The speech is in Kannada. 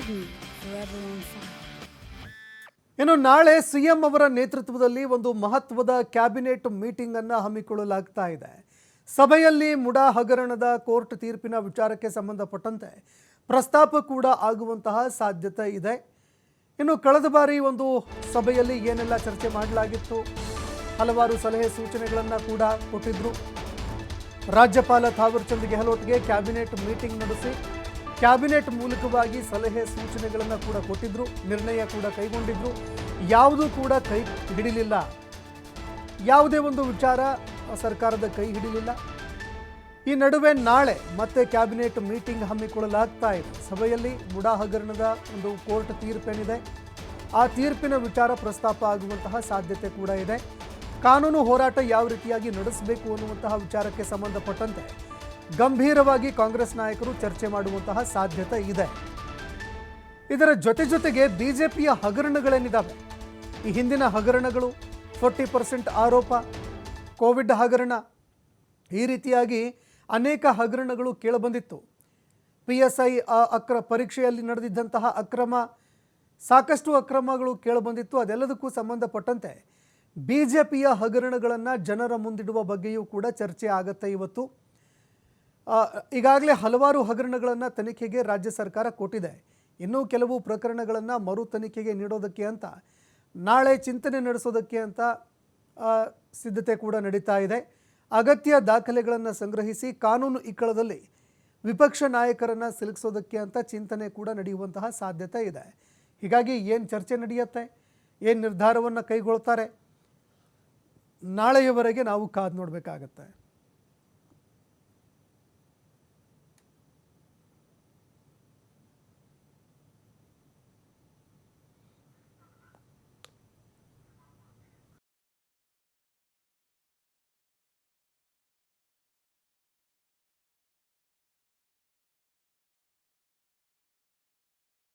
me forever on fire. ಇನ್ನು ನಾಳೆ ಸಿಎಂ ಅವರ ನೇತೃತ್ವದಲ್ಲಿ ಒಂದು ಮಹತ್ವದ ಕ್ಯಾಬಿನೆಟ್ ಮೀಟಿಂಗ್ ಅನ್ನು ಹಮ್ಮಿಕೊಳ್ಳಲಾಗ್ತಾ ಇದೆ. ಸಭೆಯಲ್ಲಿ ಮುಡಾ ಹಗರಣದ ಕೋರ್ಟ್ ತೀರ್ಪಿನ ವಿಚಾರಕ್ಕೆ ಸಂಬಂಧಪಟ್ಟಂತೆ ಪ್ರಸ್ತಾಪ ಕೂಡ ಆಗುವಂತಹ ಸಾಧ್ಯತೆ ಇದೆ. ಇನ್ನು ಕಳೆದ ಬಾರಿ ಒಂದು ಸಭೆಯಲ್ಲಿ ಏನೆಲ್ಲ ಚರ್ಚೆ ಮಾಡಲಾಗಿತ್ತು, ಹಲವಾರು ಸಲಹೆ ಸೂಚನೆಗಳನ್ನು ಕೂಡ ಕೊಟ್ಟಿದ್ರು. ರಾಜ್ಯಪಾಲ ಥಾವರ್ ಚಂದ್ ಗೆಹ್ಲೋಟ್ಗೆ ಕ್ಯಾಬಿನೆಟ್ ಮೀಟಿಂಗ್ ನಡೆಸಿ ಕ್ಯಾಬಿನೆಟ್ ಮೂಲಕವಾಗಿ ಸಲಹೆ ಸೂಚನೆಗಳನ್ನು ಕೂಡ ಕೊಟ್ಟಿದ್ರು, ನಿರ್ಣಯ ಕೂಡ ಕೈಗೊಂಡಿದ್ರು. ಯಾವುದೂ ಕೂಡ ಕೈ ಹಿಡಿಲಿಲ್ಲ, ಯಾವುದೇ ಒಂದು ವಿಚಾರ ಸರ್ಕಾರದ ಕೈ ಹಿಡಿಲಿಲ್ಲ. ಈ ನಡುವೆ ನಾಳೆ ಮತ್ತೆ ಕ್ಯಾಬಿನೆಟ್ ಮೀಟಿಂಗ್ ಹಮ್ಮಿಕೊಳ್ಳಲಾಗ್ತಾ ಇದೆ. ಸಭೆಯಲ್ಲಿ ಮುಡಾ ಹಗರಣದ ಒಂದು ಕೋರ್ಟ್ ತೀರ್ಪೇನಿದೆ, ಆ ತೀರ್ಪಿನ ವಿಚಾರ ಪ್ರಸ್ತಾಪ ಆಗುವಂತಹ ಸಾಧ್ಯತೆ ಕೂಡ ಇದೆ. ಕಾನೂನು ಹೋರಾಟ ಯಾವ ರೀತಿಯಾಗಿ ನಡೆಸಬೇಕು ಅನ್ನುವಂತಹ ವಿಚಾರಕ್ಕೆ ಸಂಬಂಧಪಟ್ಟಂತೆ ಗಂಭೀರವಾಗಿ ಕಾಂಗ್ರೆಸ್ ನಾಯಕರು ಚರ್ಚೆ ಮಾಡುವಂತಹ ಸಾಧ್ಯತೆ ಇದೆ. ಇದರ ಜೊತೆಗೆ ಬಿಜೆಪಿಯ ಹಗರಣಗಳೇನಿದ್ದಾವೆ, ಈ ಹಿಂದಿನ ಹಗರಣಗಳು, 40% ಆರೋಪ, ಕೋವಿಡ್ ಹಗರಣ, ಈ ರೀತಿಯಾಗಿ ಅನೇಕ ಹಗರಣಗಳು ಕೇಳಬಂದಿತ್ತು. PSI ಪರೀಕ್ಷೆಯಲ್ಲಿ ನಡೆದಿದ್ದಂತಹ ಅಕ್ರಮ, ಸಾಕಷ್ಟು ಅಕ್ರಮಗಳು ಕೇಳಬಂದಿತ್ತು. ಅದೆಲ್ಲದಕ್ಕೂ ಸಂಬಂಧಪಟ್ಟಂತೆ ಬಿಜೆಪಿಯ ಹಗರಣಗಳನ್ನು ಜನರ ಮುಂದಿಡುವ ಬಗ್ಗೆಯೂ ಕೂಡ ಚರ್ಚೆ ಆಗುತ್ತೆ ಇವತ್ತು. ಈಗಾಗಲೇ ಹಲವಾರು ಹಗರಣಗಳನ್ನು ತನಿಖೆಗೆ ರಾಜ್ಯ ಸರ್ಕಾರ ಕೊಟ್ಟಿದೆ. ಇನ್ನೂ ಕೆಲವು ಪ್ರಕರಣಗಳನ್ನು ಮರು ತನಿಖೆಗೆ ನೀಡೋದಕ್ಕೆ ಅಂತ ನಾಳೆ ಚಿಂತನೆ ನಡೆಸೋದಕ್ಕೆ ಅಂತ ಸಿದ್ಧತೆ ಕೂಡ ನಡೀತಾ ಇದೆ. ಅಗತ್ಯ ದಾಖಲೆಗಳನ್ನು ಸಂಗ್ರಹಿಸಿ ಕಾನೂನು ಇಕ್ಕಳದಲ್ಲಿ ವಿಪಕ್ಷ ನಾಯಕರನ್ನು ಸಿಲುಕಿಸೋದಕ್ಕೆ ಅಂತ ಚಿಂತನೆ ಕೂಡ ನಡೆಯುವಂತಹ ಸಾಧ್ಯತೆ ಇದೆ. ಹೀಗಾಗಿ ಏನು ಚರ್ಚೆ ನಡೆಯುತ್ತೆ, ಏನು ನಿರ್ಧಾರವನ್ನು ಕೈಗೊಳ್ತಾರೆ, ನಾಳೆಯವರೆಗೆ ನಾವು ಕಾದು ನೋಡಬೇಕಾಗತ್ತೆ.